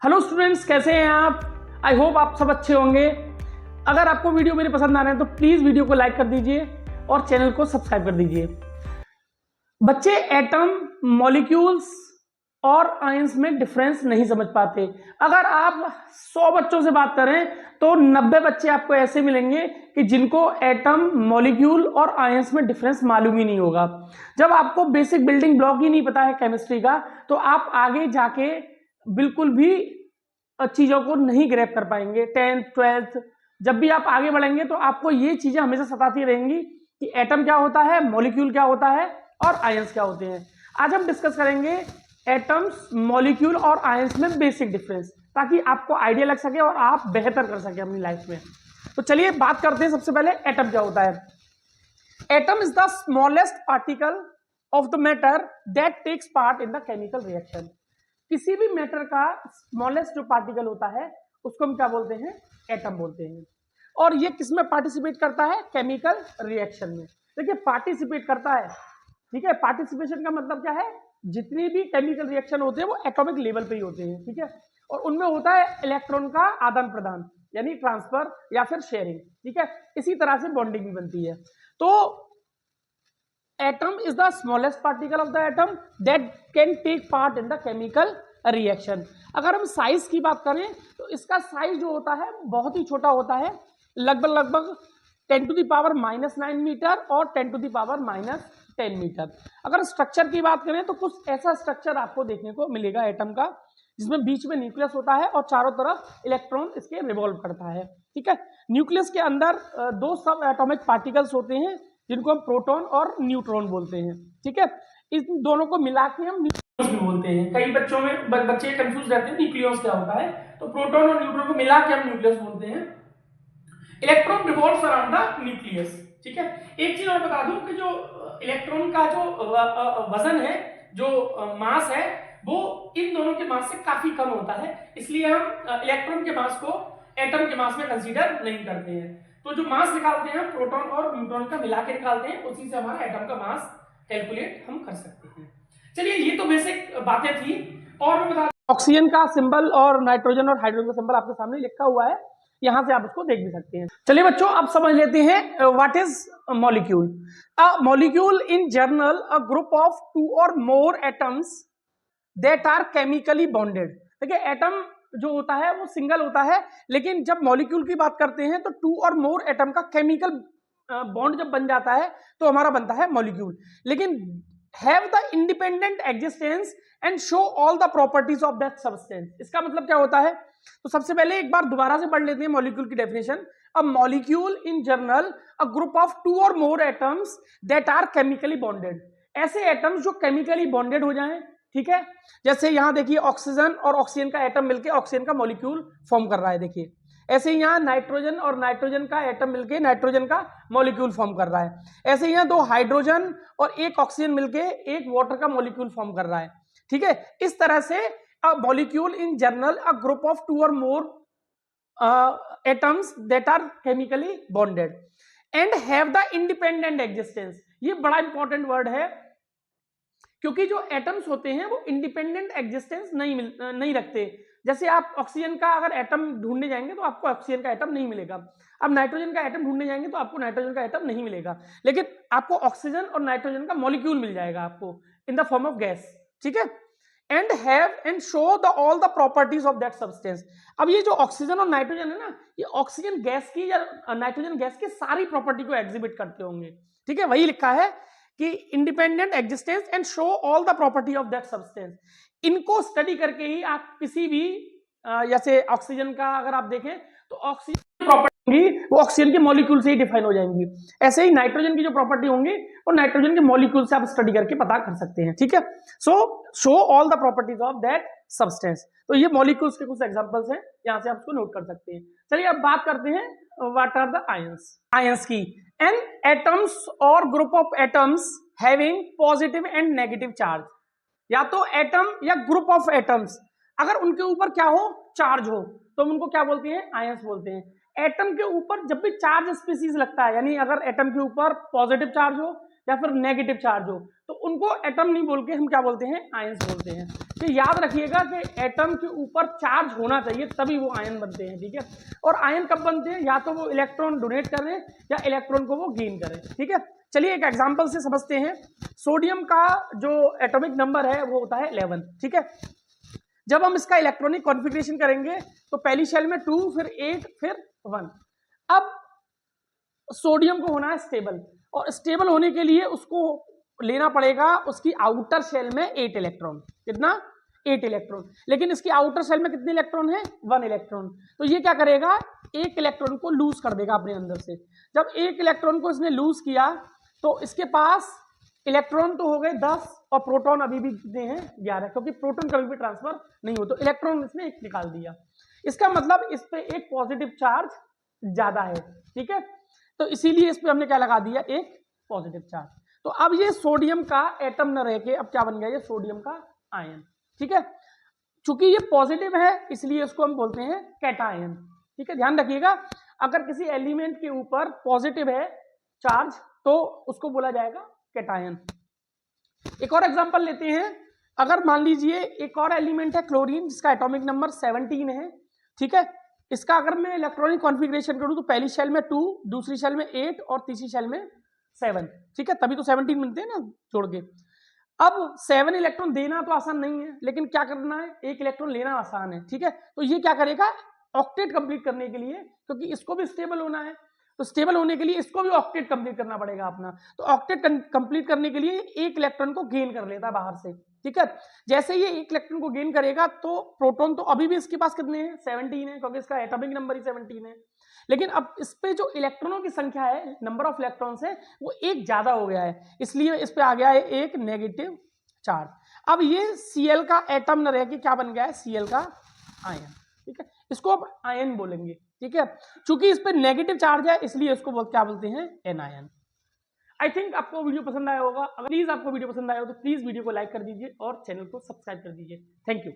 Hello students, कैसे हैं आप? आई होप आप सब अच्छे होंगे। अगर आपको वीडियो मेरे पसंद आ रहे हैं तो प्लीज़ वीडियो को लाइक कर दीजिए और चैनल को सब्सक्राइब कर दीजिए। बच्चे एटम, मॉलिक्यूल्स और आयंस में डिफरेंस नहीं समझ पाते। अगर आप 100 बच्चों से बात करें तो 90 बच्चे आपको ऐसे मिलेंगे कि जिनको एटम, मॉलिक्यूल और आयंस में डिफरेंस मालूम ही नहीं होगा। जब आपको बेसिक बिल्डिंग ब्लॉक ही नहीं पता है केमिस्ट्री का, तो आप आगे जाके बिल्कुल भी चीजों को नहीं ग्रैब कर पाएंगे। 10th 12th जब भी आप आगे बढ़ेंगे तो आपको ये चीजें हमेशा सताती रहेंगी कि एटम क्या होता है, मॉलिक्यूल क्या होता है और आयंस क्या होते हैं। आज हम डिस्कस करेंगे एटम्स, मॉलिक्यूल और आयंस में बेसिक डिफरेंस, ताकि आपको आइडिया लग सके और आप बेहतर कर सके अपनी लाइफ में। तो चलिए बात करते हैं। सबसे पहले एटम क्या होता है। Atom is the smallest particle of the matter that takes part in the chemical reaction. किसी भी मैटर का स्मॉलेस्ट जो पार्टिकल होता है उसको हम क्या बोलते हैं? एटम बोलते हैं। और ये किसमें पार्टिसिपेट करता है? केमिकल रिएक्शन में। देखिए, पार्टिसिपेट करता है, ठीक है। पार्टिसिपेशन का मतलब क्या है? जितनी भी केमिकल रिएक्शन होते हैं वो एटॉमिक लेवल पे ही होते हैं, ठीक है। और उनमें होता है इलेक्ट्रॉन का आदान प्रदान, यानी ट्रांसफर या फिर शेयरिंग, ठीक है। इसी तरह से बॉन्डिंग भी बनती है। तो atom is the smallest particle of the atom that can take part in the chemical reaction। अगर हम साइज की बात करें तो इसका साइज जो होता है बहुत ही छोटा होता है, लगभग 10⁻⁻9 मीटर और 10⁻⁻10 मीटर। अगर स्ट्रक्चर की बात करें तो कुछ ऐसा स्ट्रक्चर आपको देखने को मिलेगा एटम का, जिसमें बीच में न्यूक्लियस होता है और चारों तरफ इलेक्ट्रॉन इसके रिवॉल्व करता है, ठीक है। न्यूक्लियस के अंदर दो सब एटॉमिक पार्टिकल्स होते हैं जिनको हम प्रोटॉन और न्यूट्रॉन बोलते हैं, ठीक है। इन दोनों को मिला के हम न्यूक्लियस भी बोलते हैं। कई बच्चों में बच्चे कंफ्यूज रहते हैं न्यूक्लियस क्या होता है, तो प्रोटॉन और न्यूट्रॉन को मिला के हम न्यूक्लियस बोलते हैं। Electron revolves around the nucleus, ठीक है। एक चीज और बता दूं कि जो इलेक्ट्रॉन का जो वजन है, जो मास है, वो इन दोनों के मास से काफी कम होता है, इसलिए हम इलेक्ट्रॉन के मास को एटम के मास में कंसीडर नहीं करते हैं। तो जो मास निकालते हैं हम प्रोटॉन और न्यूट्रॉन का मिला के निकालते हैं, उसी से हमारा एटम का मास कैलकुलेट हम कर सकते हैं। चलिए, ये तो बेसिक बातें थी। और मैं बता दूं, ऑक्सीजन का सिंबल और नाइट्रोजन और हाइड्रोजन का सिंबल आपके सामने लिखा हुआ है, यहां से आप उसको देख भी सकते हैं। चलिए बच्चों, अब समझ लेते हैं what is molecule. A molecule in general a group of 2 or more atoms that are chemically bonded. देखिए, एटम जो होता है वो सिंगल होता है, लेकिन जब मॉलिक्यूल की बात करते हैं तो 2 और मोर एटम का केमिकल बॉन्ड जब बन जाता है तो हमारा बनता है मॉलिक्यूल। लेकिन have the independent existence and show all the properties of that substance. इसका मतलब क्या होता है? तो सबसे पहले एक बार दोबारा से पढ़ लेते हैं मॉलिक्यूल की definition. A molecule in general a group of 2 or more atoms that are chemically bonded. ऐसे एटम्स जो केमिकली बॉन्डेड हो जाएं, ठीक है। जैसे यहां देखिए, ऑक्सीजन और ऑक्सीजन का एटम मिलकर ऑक्सीजन का मॉलिक्यूल फॉर्म कर रहा है, देखिए। ऐसे ही यहां नाइट्रोजन और नाइट्रोजन का एटम मिलकर नाइट्रोजन का मॉलिक्यूल फॉर्म कर रहा है। ऐसे ही यहां 2 हाइड्रोजन और 1 ऑक्सीजन मिलकर 1 वाटर का मॉलिक्यूल फॉर्म कर रहा है, ठीक है। इस तरह से a molecule in general a group of 2 or more atoms that are chemically bonded and have the independent existence. ये बड़ा इंपॉर्टेंट वर्ड है, क्योंकि जो एटम्स होते हैं वो इंडिपेंडेंट एग्जिस्टेंस नहीं रखते। जैसे आप ऑक्सीजन का अगर एटम ढूंढने जाएंगे तो आपको ऑक्सीजन का एटम नहीं मिलेगा। अब नाइट्रोजन का एटम ढूंढने जाएंगे तो आपको नाइट्रोजन का एटम नहीं मिलेगा, लेकिन आपको ऑक्सीजन और नाइट्रोजन का मॉलिक्यूल मिल जाएगा आपको in the form of gas, ठीक है। And have and show the all the properties of that substance. अब ये जो ऑक्सीजन और नाइट्रोजन है ना, ये ऑक्सीजन गैस की या नाइट्रोजन गैस की सारी प्रॉपर्टी को एग्जिबिट करते होंगे, ठीक है। वही लिखा है कि independent existence and show all the property of that substance. इनको स्टडी करके ही आप किसी भी जैसे ऑक्सीजन का अगर आप देखें तो ऑक्सीजन प्रॉपर्टी होंगी वो ऑक्सीजन के मॉलिक्यूल से ही डिफाइन हो जाएंगी। ऐसे ही नाइट्रोजन की जो प्रॉपर्टी होंगी वो नाइट्रोजन के मॉलिक्यूल से आप स्टडी करके पता कर सकते हैं, ठीक है। सो show all the properties of that substance. तो ये मॉलिक्यूल्स के कुछ एग्जांपल्स हैं, यहां से आप उसको नोट कर सकते हैं। चलिए अब बात करते हैं what are the ions. Ions की an atoms or group of atoms having positive and negative charge. या तो एटम या ग्रुप ऑफ एटम्स, अगर उनके ऊपर क्या हो, चार्ज हो, तो उनको क्या बोलते हैं? आयंस बोलते हैं। एटम के ऊपर जब भी चार्ज स्पीसीज लगता है, यानी अगर एटम के ऊपर पॉजिटिव चार्ज हो या फिर नेगेटिव चार्ज हो, तो उनको एटम नहीं बोल के हम क्या बोलते हैं, आयंस बोलते हैं। तो याद रखिएगा कि एटम के ऊपर चार्ज होना चाहिए तभी वो आयन बनते हैं, ठीक है। और आयन कब बनते हैं, या तो वो इलेक्ट्रॉन डोनेट करें या इलेक्ट्रॉन को वो गेन करें, ठीक है। चलिए एक एग्जांपल से समझते हैं। सोडियम का जो एटॉमिक नंबर है वो होता है 11, ठीक है। जब हम इसका इलेक्ट्रॉनिक कॉन्फ़िगरेशन करेंगे तो पहली शेल में 2, फिर 8, फिर 1। अब सोडियम को होना है स्टेबल, और स्टेबल होने के लिए उसको लेना पड़ेगा उसकी आउटर शेल में 8 इलेक्ट्रॉन। कितना, 8 इलेक्ट्रॉन। लेकिन इसकी आउटर शेल में कितने इलेक्ट्रॉन है, 1 इलेक्ट्रॉन। तो ये क्या करेगा, एक इलेक्ट्रॉन को लूज कर देगा अपने अंदर से। जब एक इलेक्ट्रॉन को इसने लूज किया तो इसके पास इलेक्ट्रॉन तो हो गए 10 और प्रोटॉन अभी भी कितने हैं, 11, क्योंकि प्रोटॉन कभी भी ट्रांसफर नहीं हो, तो इलेक्ट्रॉन इसने एक निकाल दिया। इसका मतलब इस पे एक पॉजिटिव चार्ज ज्यादा है, ठीक है। तो इसीलिए इस पे हमने क्या लगा दिया, एक पॉजिटिव चार्ज। तो अब ये सोडियम का एटम न रह के अब क्या बन गया, ये सोडियम का आयन, ठीक है। चूंकि ये पॉजिटिव है इसलिए इसको हम बोलते हैं कैटायन, ठीक है। ध्यान रखिएगा, अगर किसी एलिमेंट के ऊपर पॉजिटिव है चार्ज तो उसको बोला जाएगा कैटायन। एक और एग्जांपल लेते हैं। अगर मान लीजिए एक और एलिमेंट है क्लोरीन, जिसका एटॉमिक नंबर 17 है, ठीक है। इसका अगर मैं इलेक्ट्रॉनिक कॉन्फ़िगरेशन करूं तो पहली शेल में 2, दूसरी शेल में 8 और तीसरी शेल में 7, ठीक है। तभी तो 17 बनते हैं ना जोड़ के। अब 7 इलेक्ट्रॉन देना तो आसान नहीं है, लेकिन क्या करना है, एक इलेक्ट्रॉन लेना आसान है, ठीक है। तो ये क्या करेगा, ऑक्टेट कंप्लीट करने के लिए, क्योंकि इसको भी स्टेबल होना है, तो स्टेबल होने के लिए इसको भी ऑक्टेट कंप्लीट करना पड़ेगा अपना। तो ऑक्टेट कंप्लीट करने के लिए एक इलेक्ट्रॉन को गेन कर लेता है बाहर से, ठीक है। जैसे ये एक इलेक्ट्रॉन को गेन करेगा तो प्रोटॉन तो अभी भी इसके पास कितने हैं, 17 है, क्योंकि इसका एटॉमिक नंबर ही 17 है। लेकिन अब इस पे जो इलेक्ट्रॉनों की संख्या है, नंबर ऑफ इलेक्ट्रॉन्स है, वो एक ज्यादा हो गया है, इसलिए इस पे आ गया है एक नेगेटिव चार्ज। अब ये Cl का एटम न रह के क्या बन गया है, Cl का आयन, ठीक है। इसको अब आयन बोलेंगे, ठीक है। चूंकि इस पे नेगेटिव चार्ज है इसलिए इसको क्या बोलते हैं, एनायन। आई थिंक आपको वीडियो पसंद आया होगा। अगर प्लीज आपको वीडियो पसंद आया हो तो प्लीज वीडियो को लाइक कर दीजिए और चैनल को सब्सक्राइब कर दीजिए। Thank you.